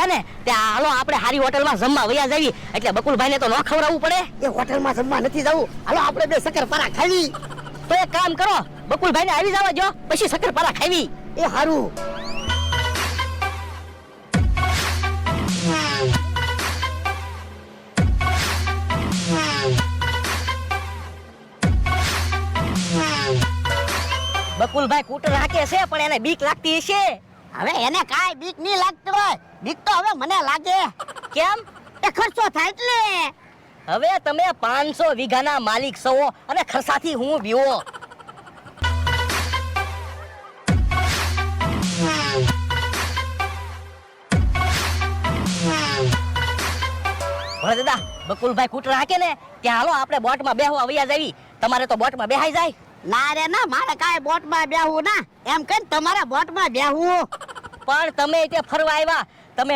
આવ્યા ને ત્યાં હાલો આપણે હારી હોટલમાં જમવા વયા જાવી, એટલે બકુલભાઈને તો ન ખવડાવવું પડે. એ હોટલમાં જમવા નથી જવું, હાલો આપણે બે શક્કરપારા ખાવી. તો એક કામ કરો, બકુલભાઈને આવી જવા જો, પછી શક્કરપારા ખાવી. એ હારું. બકુલભાઈ કૂટર હાકે છે પણ એને બીક લાગતી હશે. હવે એને કાઈ બીક નહીં લાગતી હોય, બીક તો હવે મને લાગે. કેમ? એ ખર્ચો થાય એટલે. હવે તમે 500 વીઘાના માલિક છો અને ખર્ચાથી હું બીવો. ભલે દાદા, બકુલભાઈ કૂટર હાકે ને ત્યાં હાલો આપણે બોટમાં બેહવા વયા જાવી. તમારે તો બોટમાં બેહાઈ જાય. ના રે ના, મારે કાઈ બોટમાં બેહવું ના, એમ કઈ તમારા બોટમાં બેહવું. પણ તમે તે ફરવા આવ્યા, તમે